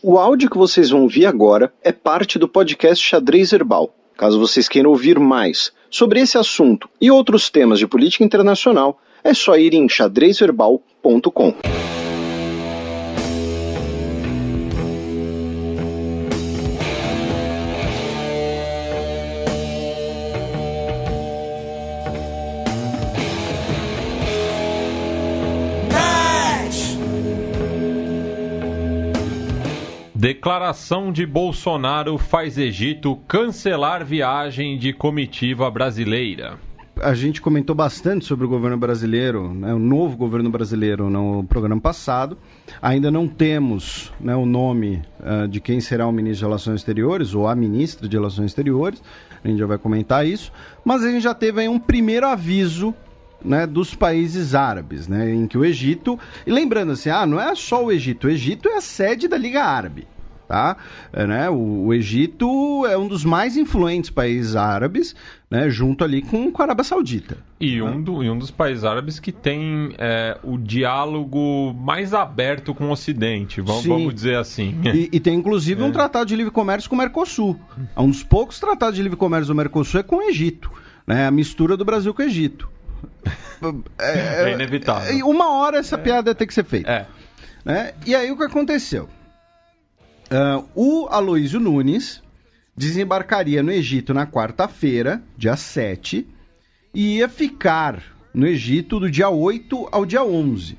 O áudio que vocês vão ouvir agora é parte do podcast Xadrez Herbal. Caso vocês queiram ouvir mais sobre esse assunto e outros temas de política internacional, é só ir em xadrezverbal.com. Declaração de Bolsonaro faz Egito cancelar viagem de comitiva brasileira. A gente comentou bastante sobre o governo brasileiro, né, o novo governo brasileiro no programa passado. Ainda não temos, né, o nome de quem será o ministro de Relações Exteriores ou a ministra de Relações Exteriores. A gente já vai comentar isso. Mas a gente já teve aí um primeiro aviso, né, dos países árabes, né, em que o Egito... E lembrando assim, não é só o Egito é a sede da Liga Árabe, tá? Né, o Egito é um dos mais influentes países árabes, né, junto ali com a Arábia Saudita. E um dos países árabes que tem o diálogo mais aberto com o Ocidente, vamos dizer assim. E tem inclusive um tratado de livre comércio com o Mercosul. Um dos poucos tratados de livre comércio do Mercosul é com o Egito, né, a mistura do Brasil com o Egito. É inevitável. Uma hora essa piada tem que ser feita. Né? E aí o que aconteceu? O Aloysio Nunes desembarcaria no Egito na quarta-feira, dia 7, e ia ficar no Egito do dia 8 ao dia 11.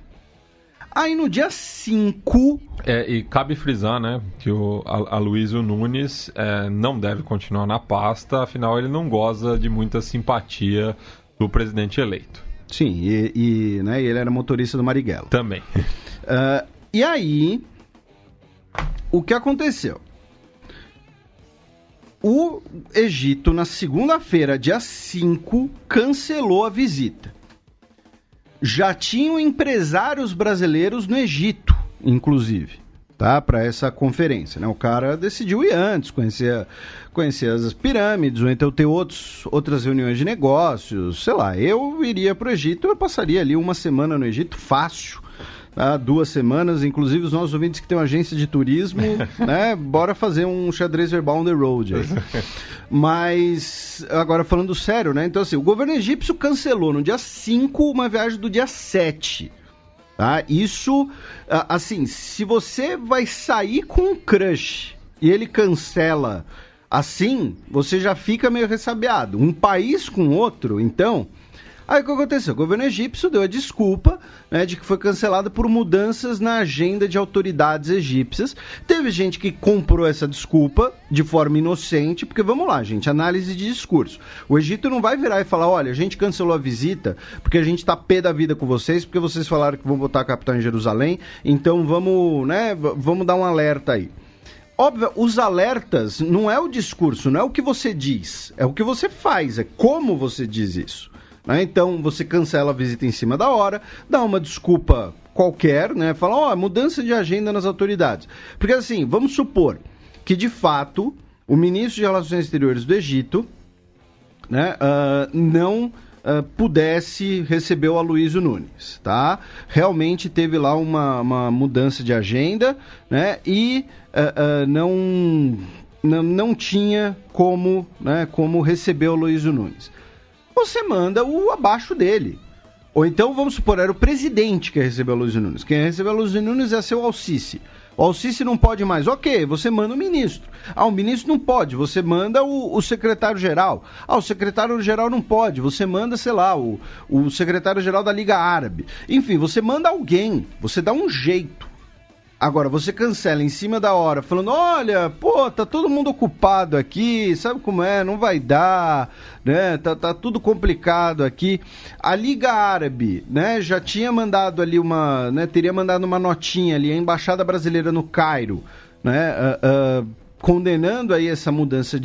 Aí no dia 5... E cabe frisar, né, que o Aloysio Nunes não deve continuar na pasta, afinal ele não goza de muita simpatia do presidente eleito. Sim, né, ele era motorista do Marighella. Também. E aí, o que aconteceu? O Egito, na segunda-feira, dia 5, cancelou a visita. Já tinham empresários brasileiros no Egito, inclusive, tá? Para essa conferência, né? O cara decidiu ir antes, conhecer as pirâmides, ou então ter outras reuniões de negócios, sei lá. Eu iria para o Egito, eu passaria ali uma semana no Egito, fácil, tá? 2 semanas, inclusive os nossos ouvintes que têm uma agência de turismo, né? Bora fazer um xadrez verbal on the road aí. Mas, agora falando sério, né? Então assim, o governo egípcio cancelou no dia 5 uma viagem do dia 7. Tá? Isso, assim, se você vai sair com um crush e ele cancela assim, você já fica meio ressabiado. Um país com outro, então... Aí o que aconteceu? O governo egípcio deu a desculpa, né, de que foi cancelado por mudanças na agenda de autoridades egípcias. Teve gente que comprou essa desculpa de forma inocente, porque vamos lá, gente, análise de discurso. O Egito não vai virar e falar, olha, a gente cancelou a visita porque a gente tá pé da vida com vocês, porque vocês falaram que vão botar a capital em Jerusalém, então vamos dar um alerta aí. Óbvio, os alertas não é o discurso, não é o que você diz, é o que você faz, é como você diz isso. Né? Então, você cancela a visita em cima da hora, dá uma desculpa qualquer, né? Fala, mudança de agenda nas autoridades. Porque assim, vamos supor que, de fato, o ministro de Relações Exteriores do Egito, né, não pudesse receber o Aloysio Nunes, tá? Realmente teve lá uma mudança de agenda, né? E não tinha como receber o Aloysio Nunes. Você manda o abaixo dele. Ou então, vamos supor, era o presidente que recebeu o Aloysio Nunes. Quem recebeu o Aloysio Nunes é seu Al-Sisi. O Al-Sisi não pode mais. Ok, você manda o ministro. O ministro não pode. Você manda o secretário-geral. O secretário-geral não pode. Você manda, sei lá, o secretário-geral da Liga Árabe. Enfim, você manda alguém. Você dá um jeito. Agora, você cancela em cima da hora, falando, olha, tá todo mundo ocupado aqui, sabe como é, não vai dar, né, tá tudo complicado aqui. A Liga Árabe, né, já tinha mandado ali teria mandado uma notinha ali, a Embaixada Brasileira no Cairo, né, condenando aí essa mudança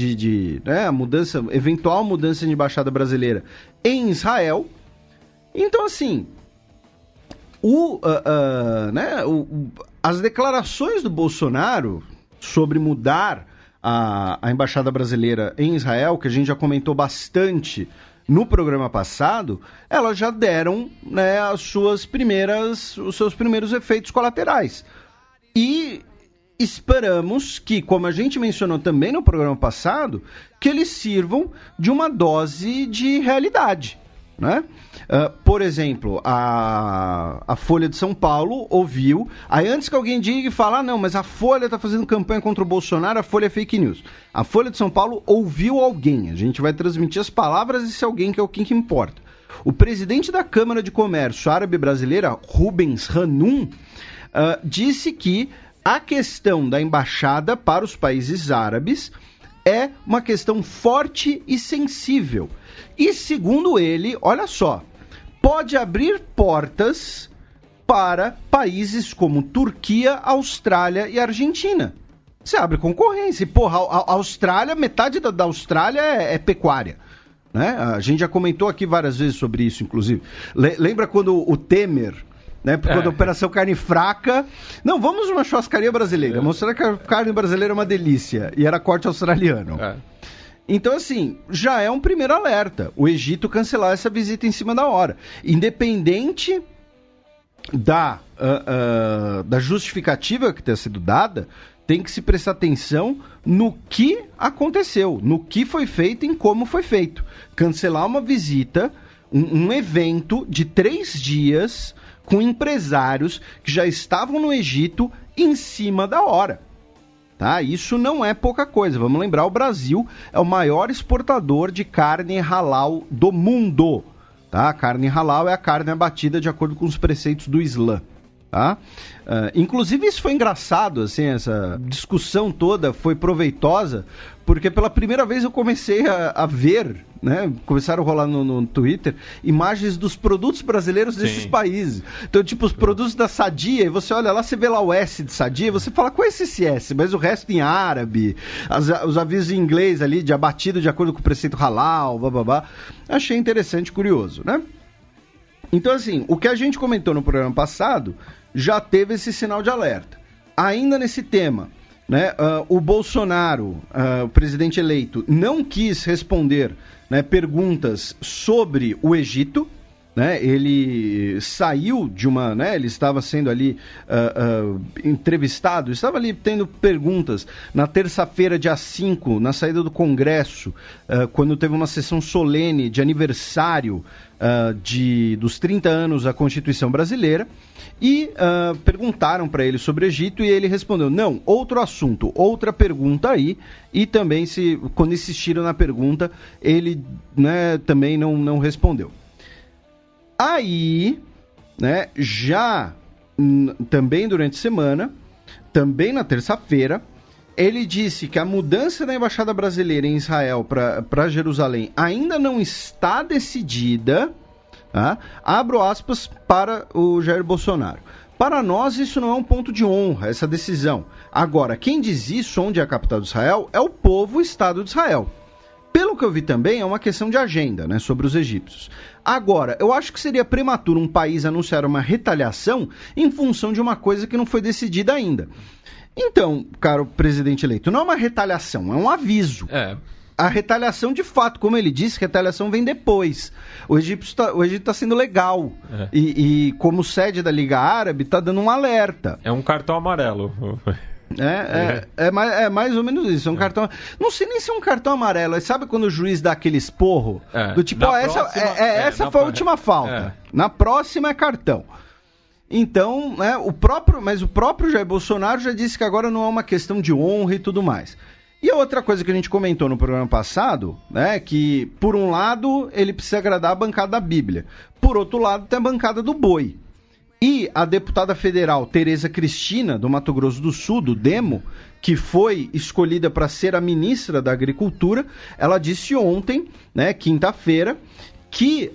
eventual mudança de Embaixada Brasileira em Israel. Então, assim, as declarações do Bolsonaro sobre mudar a Embaixada Brasileira em Israel, que a gente já comentou bastante no programa passado, elas já deram, né, os seus primeiros efeitos colaterais. E esperamos que, como a gente mencionou também no programa passado, que eles sirvam de uma dose de realidade, né? Por exemplo, a Folha de São Paulo ouviu, aí antes que alguém diga e fale, não, mas a Folha está fazendo campanha contra o Bolsonaro, a Folha é fake news. A Folha de São Paulo ouviu alguém, a gente vai transmitir as palavras desse alguém, que é o que importa. O presidente da Câmara de Comércio Árabe Brasileira, Rubens Hanum, disse que a questão da embaixada para os países árabes é uma questão forte e sensível. E, segundo ele, olha só, pode abrir portas para países como Turquia, Austrália e Argentina. Você abre concorrência. E, porra, a Austrália, metade da Austrália é pecuária, né? A gente já comentou aqui várias vezes sobre isso, inclusive. Lembra quando o Temer, né, quando a Operação Carne Fraca... Não, vamos numa churrascaria brasileira, mostrar que a carne brasileira é uma delícia. E era corte australiano. Então, assim, já é um primeiro alerta. O Egito cancelar essa visita em cima da hora. Independente da justificativa que tenha sido dada, tem que se prestar atenção no que aconteceu, no que foi feito e em como foi feito. Cancelar uma visita, um evento de 3 dias com empresários que já estavam no Egito em cima da hora. Tá? Isso não é pouca coisa. Vamos lembrar, o Brasil é o maior exportador de carne halal do mundo. Tá? A carne halal é a carne abatida de acordo com os preceitos do Islã. Tá? Inclusive isso foi engraçado, assim, essa discussão toda foi proveitosa, porque pela primeira vez eu comecei a ver, né, começaram a rolar no Twitter, imagens dos produtos brasileiros desses países. Então, tipo, os produtos da Sadia, e você olha lá, você vê lá o S de Sadia, você fala, qual é esse S? Mas o resto em árabe, os avisos em inglês ali, de abatido de acordo com o preceito halal, bababá. Achei interessante e curioso, né? Então, assim, o que a gente comentou no programa passado já teve esse sinal de alerta. Ainda nesse tema, né, o Bolsonaro, o presidente eleito, não quis responder, né, perguntas sobre o Egito, né, ele saiu de uma, né, ele estava sendo ali entrevistado, estava ali tendo perguntas na terça-feira, dia 5, na saída do Congresso, quando teve uma sessão solene de aniversário dos 30 anos da Constituição Brasileira, e perguntaram para ele sobre o Egito e ele respondeu, não, outro assunto, outra pergunta aí, e também, quando insistiram na pergunta, ele, né, também não respondeu. Aí, né, já também durante a semana, também na terça-feira, ele disse que a mudança da Embaixada Brasileira em Israel para Jerusalém ainda não está decidida, tá? Abro aspas para o Jair Bolsonaro. Para nós, isso não é um ponto de honra, essa decisão. Agora, quem diz isso, onde é a capital de Israel, é o povo, o Estado de Israel. Pelo que eu vi também, é uma questão de agenda, né, sobre os egípcios. Agora, eu acho que seria prematuro um país anunciar uma retaliação em função de uma coisa que não foi decidida ainda. Então, caro presidente eleito, não é uma retaliação, é um aviso. A retaliação, de fato, como ele disse, retaliação vem depois. O Egito está sendo legal. E como sede da Liga Árabe, está dando um alerta. É um cartão amarelo. É mais ou menos isso. É um cartão. Não sei nem se é um cartão amarelo. Sabe quando o juiz dá aquele esporro? Do tipo, essa foi a última falta. Na próxima é cartão. Então, né, o próprio Jair Bolsonaro já disse que agora não é uma questão de honra e tudo mais. E a outra coisa que a gente comentou no programa passado, né, que por um lado ele precisa agradar a bancada da Bíblia, por outro lado tem a bancada do boi. E a deputada federal Tereza Cristina, do Mato Grosso do Sul, do Demo, que foi escolhida para ser a ministra da Agricultura, ela disse ontem, né, quinta-feira, que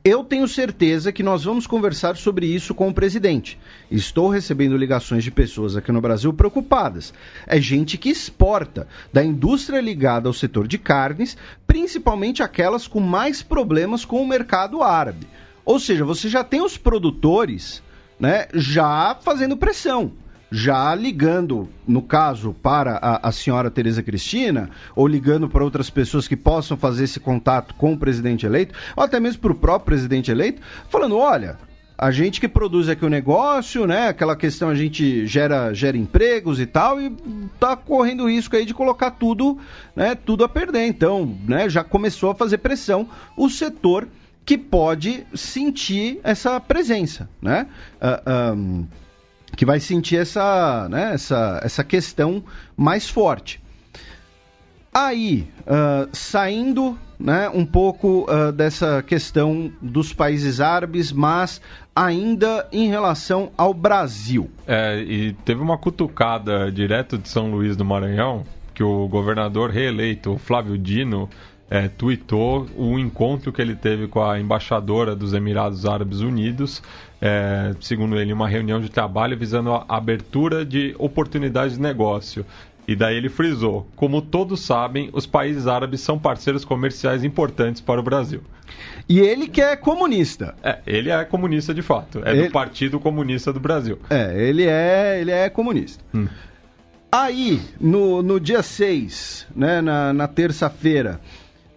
eu tenho certeza que nós vamos conversar sobre isso com o presidente. Estou recebendo ligações de pessoas aqui no Brasil preocupadas. É gente que exporta da indústria ligada ao setor de carnes, principalmente aquelas com mais problemas com o mercado árabe. Ou seja, você já tem os produtores, né, já fazendo pressão. Já ligando, no caso, para a senhora Tereza Cristina, ou ligando para outras pessoas que possam fazer esse contato com o presidente eleito, ou até mesmo para o próprio presidente eleito, falando, olha, A gente que produz aqui o negócio, né? Aquela questão, a gente gera empregos e tal, e tá correndo risco aí de colocar tudo, né, tudo a perder. Então, né, já começou a fazer pressão o setor que pode sentir essa presença, né? Que vai sentir essa questão mais forte. Aí, saindo, né, um pouco dessa questão dos países árabes, mas ainda em relação ao Brasil. E teve uma cutucada direto de São Luís do Maranhão, que o governador reeleito, Flávio Dino, tuitou o encontro que ele teve com a embaixadora dos Emirados Árabes Unidos, segundo ele, uma reunião de trabalho visando a abertura de oportunidades de negócio. E daí ele frisou: como todos sabem, os países árabes são parceiros comerciais importantes para o Brasil. E ele que é comunista. Ele é comunista de fato. Do Partido Comunista do Brasil. Ele é comunista. Aí, no dia 6, né, na terça-feira,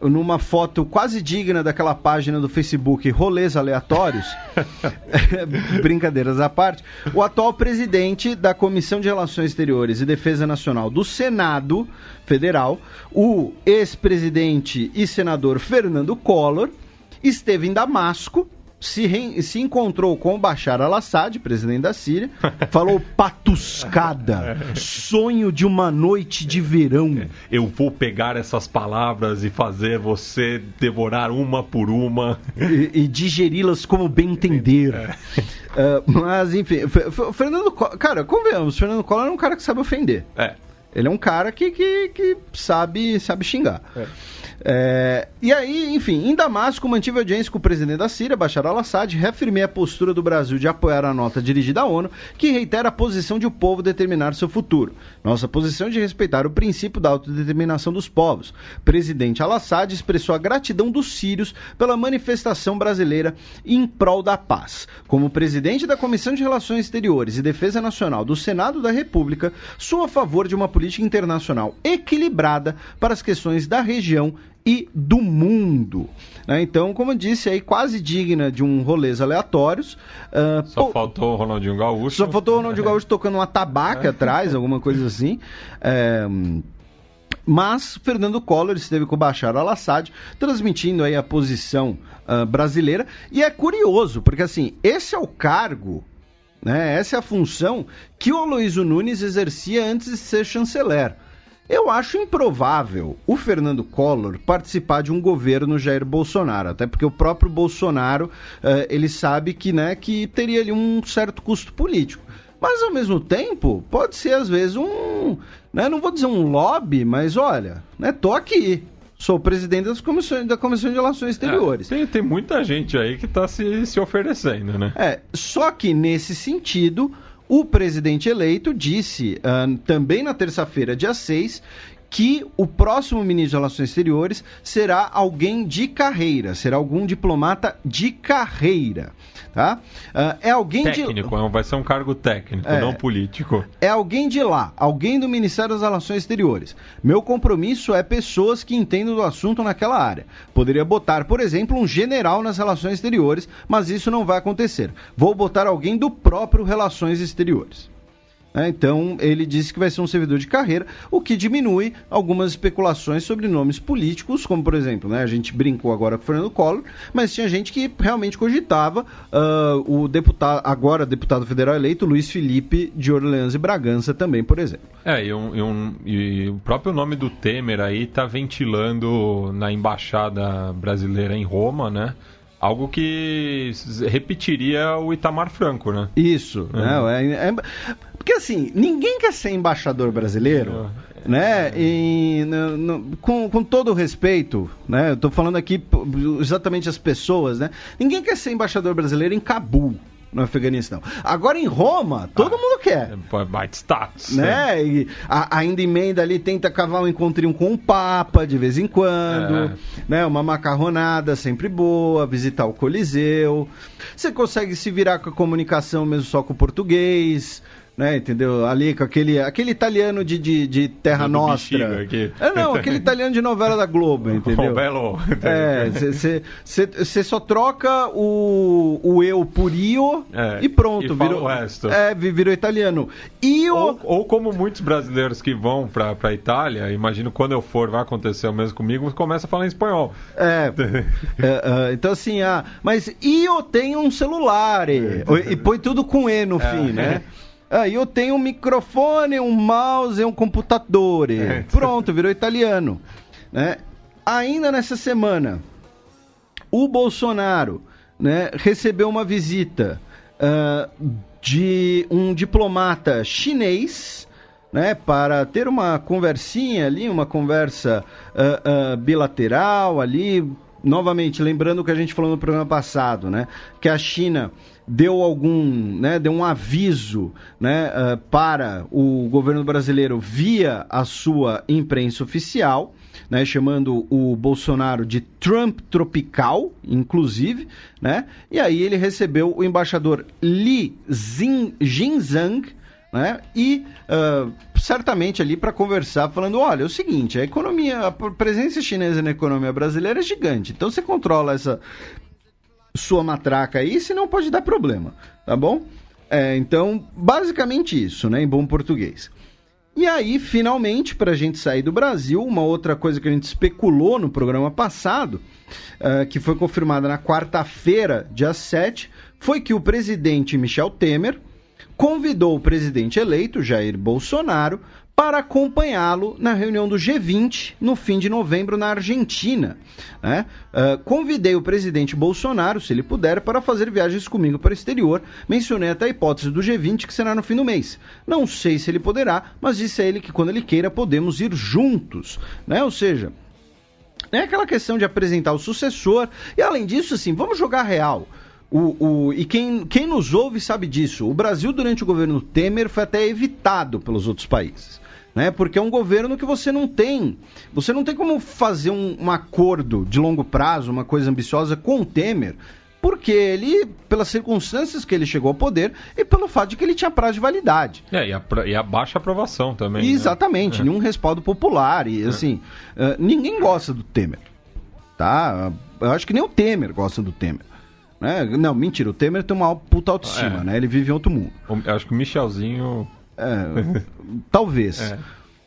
numa foto quase digna daquela página do Facebook Rolês Aleatórios, brincadeiras à parte, o atual presidente da Comissão de Relações Exteriores e Defesa Nacional do Senado Federal, o ex-presidente e senador Fernando Collor, esteve em Damasco, se encontrou com o Bashar al-Assad, presidente da Síria, falou patuscada, sonho de uma noite de verão. Eu vou pegar essas palavras e fazer você devorar uma por uma. E digeri-las como bem entender. Mas, enfim, o Fernando Collor, cara, convenhamos, o Fernando Collor é um cara que sabe ofender. Ele é um cara que sabe xingar. E aí, enfim, em Damasco, mantive audiência com o presidente da Síria, Bashar al-Assad, reafirmei a postura do Brasil de apoiar a nota dirigida à ONU, que reitera a posição de o povo determinar seu futuro. Nossa posição é de respeitar o princípio da autodeterminação dos povos. O presidente al-Assad expressou a gratidão dos sírios pela manifestação brasileira em prol da paz. Como presidente da Comissão de Relações Exteriores e Defesa Nacional do Senado da República, sou a favor de uma política internacional equilibrada para as questões da região e do mundo. Então, como eu disse, aí quase digna de um Rolês Aleatórios. Só faltou o Ronaldinho Gaúcho. Só faltou o Ronaldinho Gaúcho tocando uma tabaca atrás, alguma coisa assim. Mas Fernando Collor esteve com o Bashar al-Assad, transmitindo aí a posição brasileira. E é curioso, porque assim, esse é o cargo, né, essa é a função que o Aloysio Nunes exercia antes de ser chanceler. Eu acho improvável o Fernando Collor participar de um governo Jair Bolsonaro, até porque o próprio Bolsonaro, ele sabe que, né, que teria ali um certo custo político. Mas, ao mesmo tempo, pode ser, às vezes, né, não vou dizer um lobby, mas, olha, né, tô aqui. Sou o presidente da Comissão de Relações Exteriores. Tem muita gente aí que está se oferecendo, né? Só que, nesse sentido, o presidente eleito disse, também na terça-feira, dia 6, que o próximo ministro de Relações Exteriores será alguém de carreira, será algum diplomata de carreira, tá? Alguém técnico, vai ser um cargo técnico, não político. É alguém de lá, alguém do Ministério das Relações Exteriores. Meu compromisso é pessoas que entendam do assunto naquela área. Poderia botar, por exemplo, um general nas Relações Exteriores, mas isso não vai acontecer. Vou botar alguém do próprio Relações Exteriores. Então, ele disse que vai ser um servidor de carreira, o que diminui algumas especulações sobre nomes políticos, como, por exemplo, né, a gente brincou agora com o Fernando Collor, mas tinha gente que realmente cogitava o agora deputado federal eleito, Luiz Felipe de Orleans e Bragança também, por exemplo. E o próprio nome do Temer aí está ventilando na embaixada brasileira em Roma, né? Algo que repetiria o Itamar Franco, né? Isso, porque assim, ninguém quer ser embaixador brasileiro, né? Com todo o respeito, né? Eu tô falando aqui exatamente as pessoas, né? Ninguém quer ser embaixador brasileiro em Cabul, no Afeganistão. Agora em Roma, todo mundo quer. Bate status. Né? E ainda emenda ali, tenta cavar um encontrinho com o Papa de vez em quando, né? Uma macarronada sempre boa, visitar o Coliseu. Você consegue se virar com a comunicação mesmo só com o português, né, entendeu? Ali com aquele italiano de Terra Nostra. Não, aquele italiano de novela da Globo, entendeu? Belo. Você só troca o eu por io e pronto. E virou o resto. Virou italiano. Ou como muitos brasileiros que vão pra Itália, imagino quando eu for, vai acontecer o mesmo comigo, começa a falar em espanhol. Então assim, mas eu tenho um celular e põe tudo com E no fim, né? Eu tenho um microfone, um mouse, um computador. Pronto, virou italiano, né? Ainda nessa semana, o Bolsonaro, né, recebeu uma visita de um diplomata chinês, né, para ter uma conversinha ali, uma conversa bilateral ali. Novamente, lembrando o que a gente falou no programa passado, né, que a China deu um aviso, né, para o governo brasileiro via a sua imprensa oficial, né, chamando o Bolsonaro de Trump tropical, inclusive, né, e aí ele recebeu o embaixador Li Jinzhang, né, e certamente ali para conversar, falando, olha, é o seguinte, a presença chinesa na economia brasileira é gigante, então você controla essa sua matraca aí, senão pode dar problema, tá bom? Então, basicamente isso, né, em bom português. E aí, finalmente, para a gente sair do Brasil, uma outra coisa que a gente especulou no programa passado, que foi confirmada na quarta-feira, dia 7, foi que o presidente Michel Temer convidou o presidente eleito, Jair Bolsonaro, para acompanhá-lo na reunião do G20 no fim de novembro na Argentina, né? Convidei o presidente Bolsonaro, se ele puder, para fazer viagens comigo para o exterior. Mencionei até a hipótese do G20, que será no fim do mês. Não sei se ele poderá, mas disse a ele que quando ele queira podemos ir juntos, né? Ou seja, é aquela questão de apresentar o sucessor. E além disso, assim, vamos jogar real. E quem nos ouve sabe disso. O Brasil, durante o governo Temer, foi até evitado pelos outros países, né? Porque é um governo que você não tem como fazer um acordo de longo prazo, uma coisa ambiciosa com o Temer, porque ele, pelas circunstâncias que ele chegou ao poder e pelo fato de que ele tinha prazo de validade. E a baixa aprovação também. Exatamente, né? Nenhum respaldo popular. E assim, ninguém gosta do Temer, tá? Eu acho que nem o Temer gosta do Temer. Não, mentira, o Temer tem uma puta autoestima, né? Ele vive em outro mundo. Eu acho que o Michelzinho... Talvez.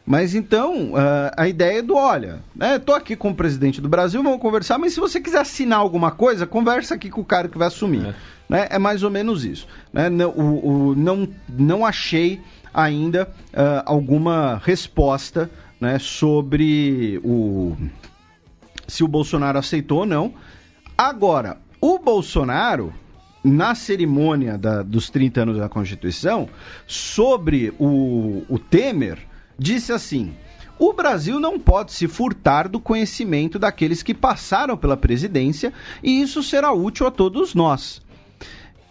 Mas então, a ideia é olha, né, tô aqui com o presidente do Brasil, vamos conversar, mas se você quiser assinar alguma coisa, conversa aqui com o cara que vai assumir. Né? É mais ou menos isso. Né? Não achei ainda alguma resposta, né, sobre se o Bolsonaro aceitou ou não. Agora, o Bolsonaro, na cerimônia dos 30 anos da Constituição, sobre o Temer, disse assim: o Brasil não pode se furtar do conhecimento daqueles que passaram pela presidência e isso será útil a todos nós.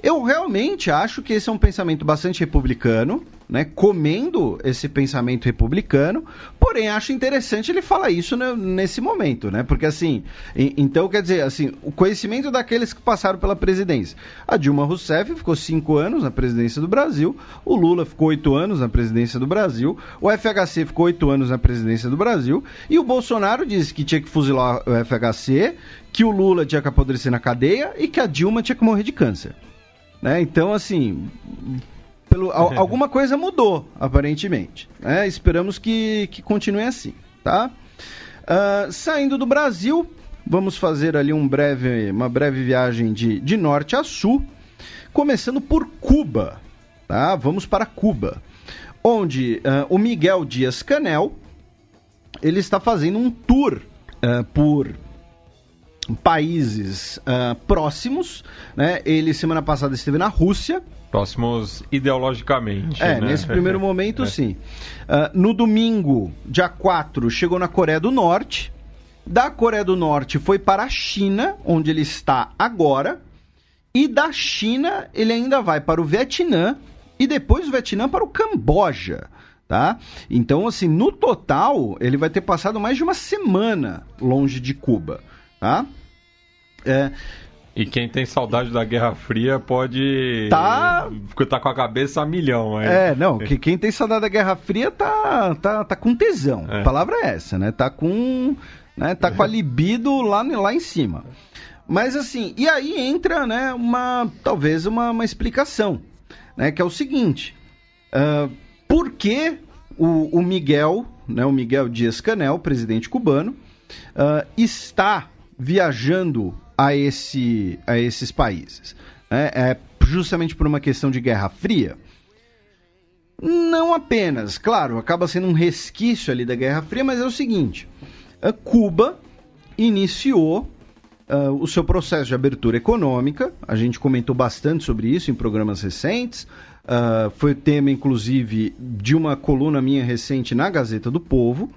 Eu realmente acho que esse é um pensamento bastante republicano, né? Comendo esse pensamento republicano, porém acho interessante ele falar isso nesse momento, né? Porque assim, então quer dizer, assim, o conhecimento daqueles que passaram pela presidência. A Dilma Rousseff ficou 5 anos na presidência do Brasil, o Lula ficou 8 anos na presidência do Brasil, o FHC ficou 8 anos na presidência do Brasil, e o Bolsonaro disse que tinha que fuzilar o FHC, que o Lula tinha que apodrecer na cadeia e que a Dilma tinha que morrer de câncer. Né? Então, assim, alguma coisa mudou, aparentemente. Né? Esperamos que continue assim, tá? Saindo do Brasil, vamos fazer ali uma breve viagem de norte a sul, começando por Cuba. Tá? Vamos para Cuba, onde o Miguel Dias-Canel ele está fazendo um tour por países próximos, né? Ele semana passada esteve na Rússia. Próximos ideologicamente, né? Nesse primeiro momento sim. No domingo, dia 4, chegou na Coreia do Norte. Da Coreia do Norte foi para a China, onde ele está agora. E da China ele ainda vai para o Vietnã e depois do Vietnã para o Camboja. Tá? Então, assim, no total, ele vai ter passado mais de uma semana longe de Cuba. Tá? E quem tem saudade da Guerra Fria pode tá com a cabeça a milhão. Aí. Quem tem saudade da Guerra Fria tá com tesão. A palavra é essa, né? Tá com a libido lá em cima. Mas assim, e aí entra, né, talvez uma explicação, né, que é o seguinte, por que o Miguel, né, o Miguel Díaz-Canel, presidente cubano, está viajando a esses países? É justamente por uma questão de Guerra Fria? Não apenas, claro, acaba sendo um resquício ali da Guerra Fria, mas é o seguinte, Cuba iniciou o seu processo de abertura econômica, a gente comentou bastante sobre isso em programas recentes, foi tema, inclusive, de uma coluna minha recente na Gazeta do Povo,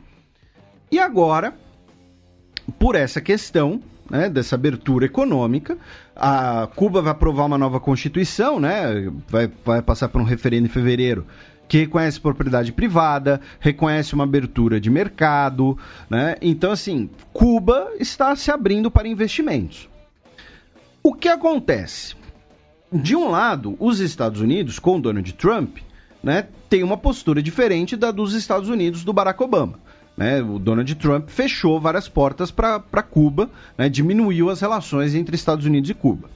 e agora, por essa questão, né, dessa abertura econômica, a Cuba vai aprovar uma nova Constituição, né, vai passar por um referendo em fevereiro, que reconhece propriedade privada, reconhece uma abertura de mercado, né? Então, assim, Cuba está se abrindo para investimentos. O que acontece? De um lado, os Estados Unidos, com Donald Trump, né, tem uma postura diferente da dos Estados Unidos do Barack Obama. Né? O Donald Trump fechou várias portas para Cuba, né, diminuiu as relações entre Estados Unidos e Cuba.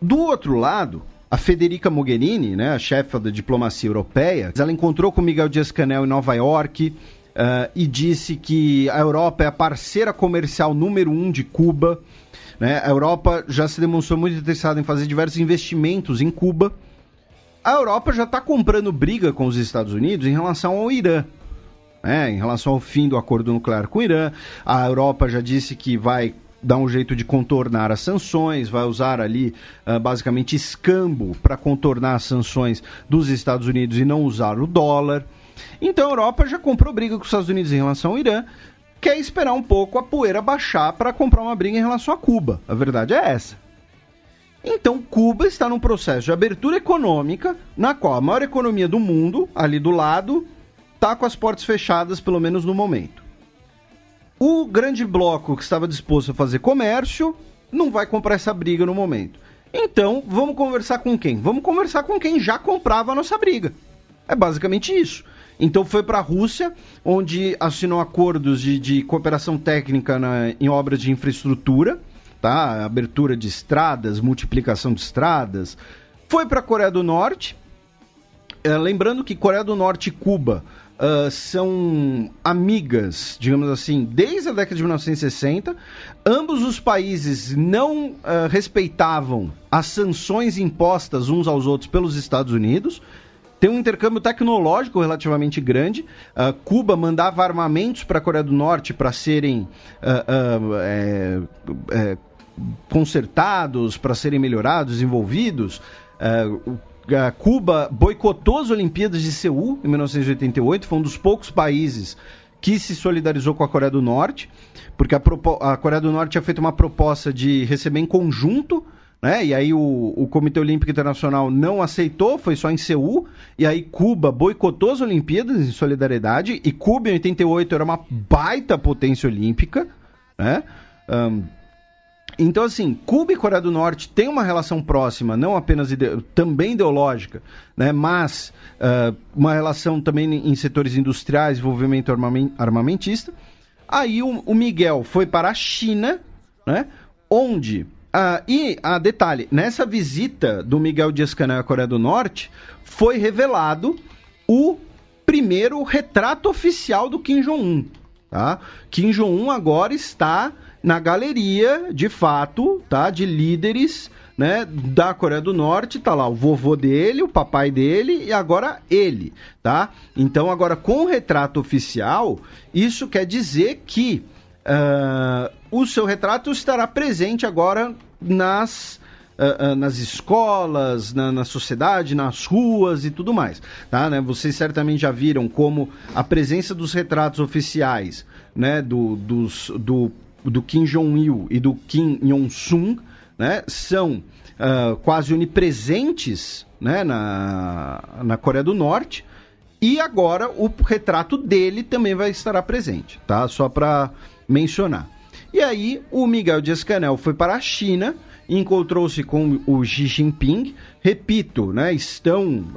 Do outro lado, a Federica Mogherini, né, a chefe da diplomacia europeia, ela encontrou com Miguel Díaz-Canel em Nova York e disse que a Europa é a parceira comercial número 1 de Cuba. Né? A Europa já se demonstrou muito interessada em fazer diversos investimentos em Cuba. A Europa já está comprando briga com os Estados Unidos em relação ao Irã. Em relação ao fim do acordo nuclear com o Irã. A Europa já disse que vai dar um jeito de contornar as sanções, vai usar ali basicamente escambo para contornar as sanções dos Estados Unidos e não usar o dólar. Então a Europa já comprou briga com os Estados Unidos em relação ao Irã, quer esperar um pouco a poeira baixar para comprar uma briga em relação a Cuba. A verdade é essa. Então Cuba está num processo de abertura econômica, na qual a maior economia do mundo, ali do lado, está com as portas fechadas, pelo menos no momento. O grande bloco que estava disposto a fazer comércio não vai comprar essa briga no momento. Então, vamos conversar com quem? Vamos conversar com quem já comprava a nossa briga. É basicamente isso. Então foi para a Rússia, onde assinou acordos de cooperação técnica em obras de infraestrutura, tá? Abertura de estradas, multiplicação de estradas. Foi para a Coreia do Norte. Lembrando que Coreia do Norte e Cuba são amigas, digamos assim, desde a década de 1960. Ambos os países não respeitavam as sanções impostas uns aos outros pelos Estados Unidos. Tem um intercâmbio tecnológico relativamente grande. Cuba mandava armamentos para a Coreia do Norte para serem consertados, para serem melhorados, desenvolvidos. Cuba boicotou as Olimpíadas de Seul em 1988, foi um dos poucos países que se solidarizou com a Coreia do Norte, porque a Coreia do Norte tinha feito uma proposta de receber em conjunto, né? E aí o Comitê Olímpico Internacional não aceitou, foi só em Seul, e aí Cuba boicotou as Olimpíadas em solidariedade, e Cuba em 88 era uma baita potência olímpica, né? Então, assim, Cuba e Coreia do Norte têm uma relação próxima, não apenas também ideológica, né, mas uma relação também em setores industriais, envolvimento armamentista. Aí o Miguel foi para a China, né, onde... detalhe, nessa visita do Miguel Díaz-Canel à Coreia do Norte, foi revelado o primeiro retrato oficial do Kim Jong-un. Tá? Kim Jong-un agora está na galeria, de fato, tá, de líderes, né, da Coreia do Norte. Tá lá o vovô dele, o papai dele e agora ele, tá? Então agora com o retrato oficial, isso quer dizer que o seu retrato estará presente agora nas escolas, na sociedade, nas ruas e tudo mais, tá? Né? Vocês certamente já viram como a presença dos retratos oficiais, né, do Kim Jong-il e do Kim Jong-sun, né, são quase onipresentes, né, na Coreia do Norte, e agora o retrato dele também vai estar presente, tá? Só para mencionar. E aí o Miguel Díaz-Canel foi para a China encontrou-se com o Xi Jinping. Repito, né,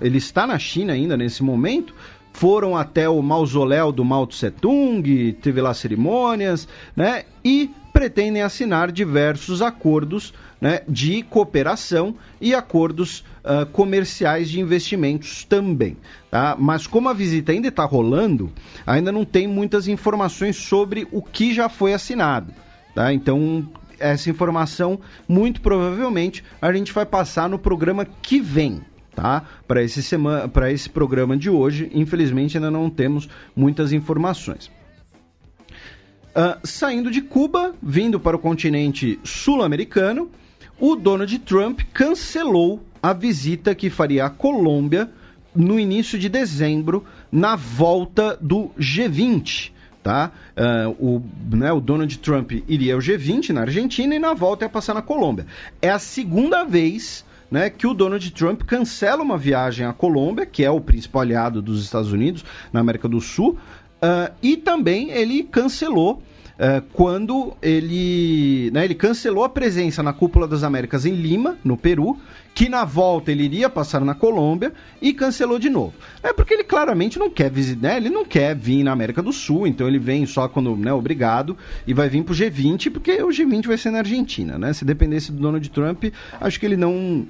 ele está na China ainda nesse momento. Foram até o mausoléu do Mao Tse-tung, teve lá cerimônias, né, e pretendem assinar diversos acordos, né, de cooperação e acordos comerciais de investimentos também. Tá? Mas como a visita ainda está rolando, ainda não tem muitas informações sobre o que já foi assinado. Tá? Então, essa informação, muito provavelmente, a gente vai passar no programa que vem. Tá? Para esse programa de hoje, infelizmente, ainda não temos muitas informações. Saindo de Cuba, vindo para o continente sul-americano, o Donald Trump cancelou a visita que faria à Colômbia no início de dezembro, na volta do G20. Tá? O Donald Trump iria ao G20 na Argentina e na volta ia passar na Colômbia. É a segunda vez, né, que o Donald Trump cancela uma viagem à Colômbia, que é o principal aliado dos Estados Unidos na América do Sul, e também ele cancelou quando ele cancelou a presença na Cúpula das Américas em Lima, no Peru, que na volta ele iria passar na Colômbia e cancelou de novo. É porque ele claramente não quer visitar, né? Ele não quer vir na América do Sul, então ele vem só quando, né, obrigado, e vai vir pro G20, porque o G20 vai ser na Argentina, né? Se dependesse do Donald Trump, acho que ele não...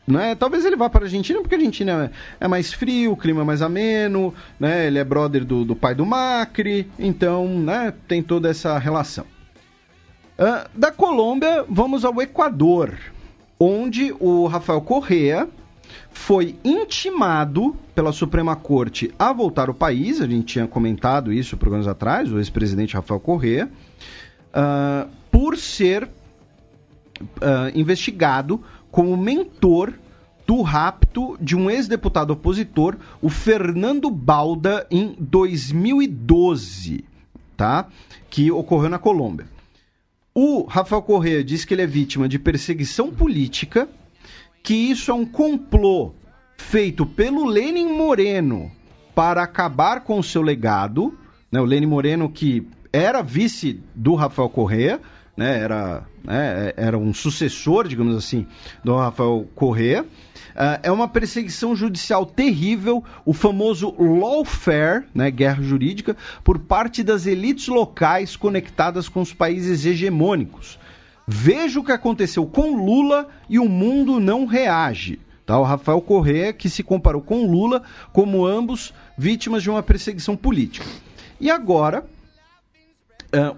Né? Talvez ele vá para a Argentina, porque a Argentina é mais frio, o clima é mais ameno, né? Ele é brother do pai do Macri, então, né, tem toda essa relação. Da Colômbia, vamos ao Equador, onde o Rafael Correa foi intimado pela Suprema Corte a voltar ao país. A gente tinha comentado isso programas atrás, o ex-presidente Rafael Correa, por ser investigado como mentor do rapto de um ex-deputado opositor, o Fernando Balda, em 2012, tá? Que ocorreu na Colômbia. O Rafael Correa diz que ele é vítima de perseguição política, que isso é um complô feito pelo Lenin Moreno para acabar com o seu legado, né? O Lenin Moreno, que era vice do Rafael Correa, né, era um sucessor, digamos assim, do Rafael Correa. É uma perseguição judicial terrível, o famoso lawfare, né, guerra jurídica, por parte das elites locais conectadas com os países hegemônicos. Veja o que aconteceu com Lula e o mundo não reage. Tá? O Rafael Correa, que se comparou com Lula, como ambos vítimas de uma perseguição política. E agora,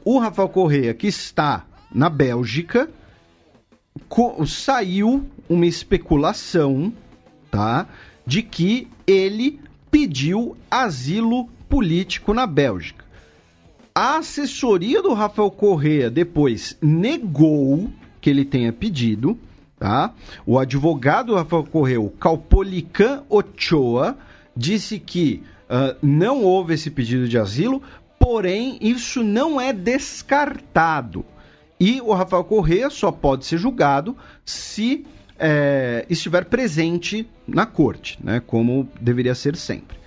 o Rafael Correa, que está na Bélgica, saiu uma especulação, tá, de que ele pediu asilo político na Bélgica. A assessoria do Rafael Correa depois negou que ele tenha pedido, tá? O advogado do Rafael Correa, o Caupolicán Ochoa, disse que não houve esse pedido de asilo, porém isso não é descartado. E o Rafael Correa só pode ser julgado se estiver presente na corte, né, como deveria ser sempre.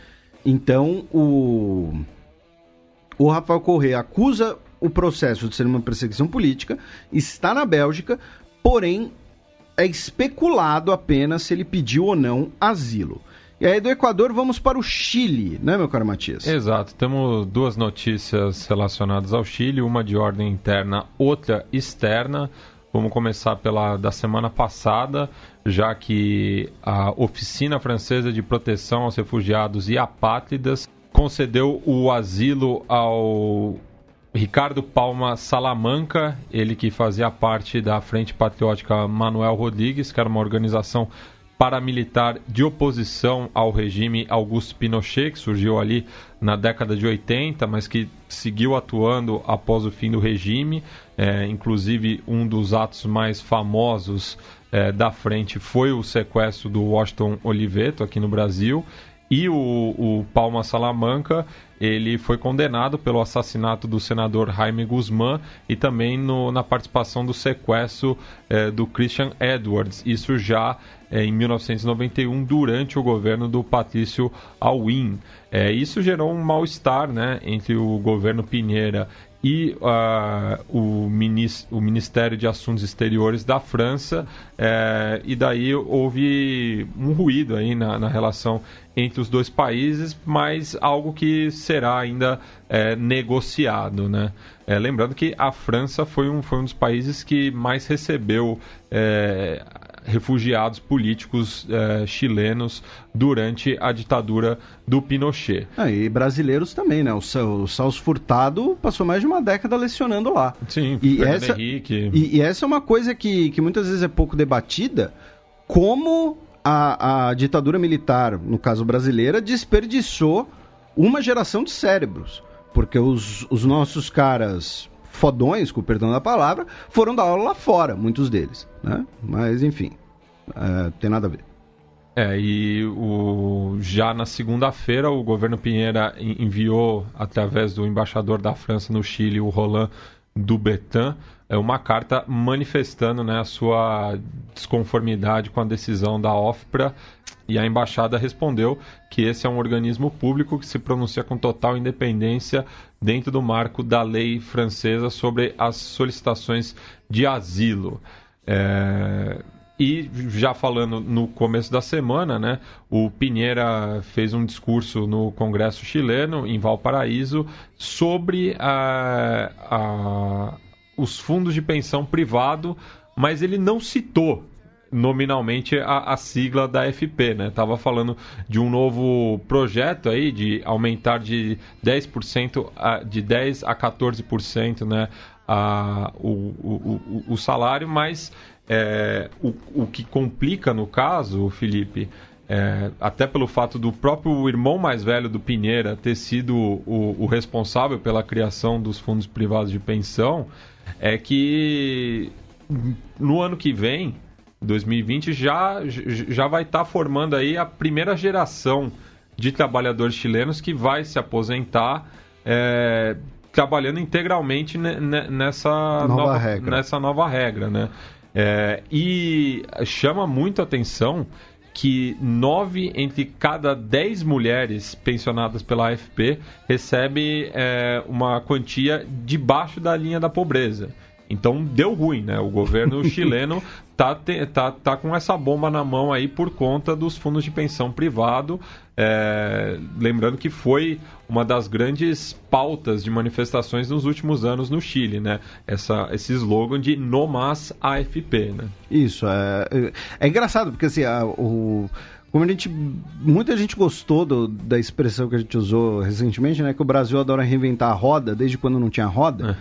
Então, o Rafael Correa acusa o processo de ser uma perseguição política, está na Bélgica, porém é especulado apenas se ele pediu ou não asilo. E aí do Equador vamos para o Chile, né, meu caro Matias? Exato, temos duas notícias relacionadas ao Chile, uma de ordem interna, outra externa. Vamos começar pela da semana passada, já que a Oficina Francesa de Proteção aos Refugiados e Apátridas concedeu o asilo ao Ricardo Palma Salamanca, ele que fazia parte da Frente Patriótica Manuel Rodrigues, que era uma organização paramilitar de oposição ao regime Augusto Pinochet, que surgiu ali na década de 80, mas que seguiu atuando após o fim do regime. Inclusive, um dos atos mais famosos da frente foi o sequestro do Washington Oliveto aqui no Brasil. E o Palma Salamanca, ele foi condenado pelo assassinato do senador Jaime Guzmán e também na participação do sequestro do Christian Edwards, isso já em 1991, durante o governo do Patrício Aylwin. Isso gerou um mal-estar, né, entre o governo Piñera e o Ministério de Assuntos Exteriores da França, e daí houve um ruído aí na relação entre os dois países, mas algo que será ainda negociado, né? Lembrando que a França foi um dos países que mais recebeu refugiados políticos chilenos durante a ditadura do Pinochet. E brasileiros também, né? O Celso Furtado passou mais de uma década lecionando lá. Sim, Fernando Henrique. E essa é uma coisa que muitas vezes é pouco debatida, como a ditadura militar, no caso brasileira, desperdiçou uma geração de cérebros. Porque os nossos caras fodões, com o perdão da palavra, foram dar aula lá fora, muitos deles, né? Mas, enfim, tem nada a ver. Já na segunda-feira, o governo Piñera enviou, através do embaixador da França no Chile, o Roland Dubertin, uma carta manifestando, né, a sua desconformidade com a decisão da OFPRA, e a embaixada respondeu que esse é um organismo público que se pronuncia com total independência dentro do marco da lei francesa sobre as solicitações de asilo. E já falando no começo da semana, né, o Piñera fez um discurso no Congresso chileno, em Valparaíso, sobre os fundos de pensão privado, mas ele não citou nominalmente a sigla da AFP, né? Tava falando de um novo projeto aí de aumentar de 10%, de 10% a 14%, né, o salário, mas o que complica no caso, Felipe, até pelo fato do próprio irmão mais velho do Piñera ter sido o responsável pela criação dos fundos privados de pensão, é que no ano que vem, 2020, já vai estar formando aí a primeira geração de trabalhadores chilenos que vai se aposentar trabalhando integralmente nessa nova regra, né? E chama muito a atenção que 9 entre cada 10 mulheres pensionadas pela AFP recebe uma quantia debaixo da linha da pobreza. Então deu ruim, né? O governo chileno tá com essa bomba na mão aí por conta dos fundos de pensão privado. Lembrando que foi uma das grandes pautas de manifestações nos últimos anos no Chile, né? Esse slogan de No Más AFP, né? Isso, é engraçado, porque assim, muita gente gostou da expressão que a gente usou recentemente, né? Que o Brasil adora reinventar a roda, desde quando não tinha roda.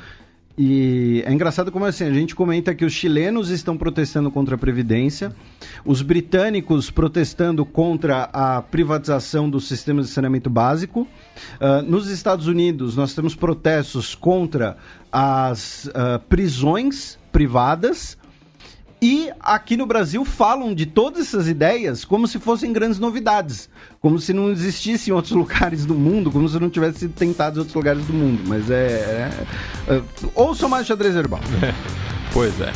E é engraçado como assim, a gente comenta que os chilenos estão protestando contra a Previdência, os britânicos protestando contra a privatização dos sistemas de saneamento básico. Nos Estados Unidos, nós temos protestos contra as prisões privadas. E aqui no Brasil falam de todas essas ideias como se fossem grandes novidades, como se não existissem em outros lugares do mundo, como se não tivesse sido tentado em outros lugares do mundo. Mas ouçam mais Xadrez Herbal. Pois é.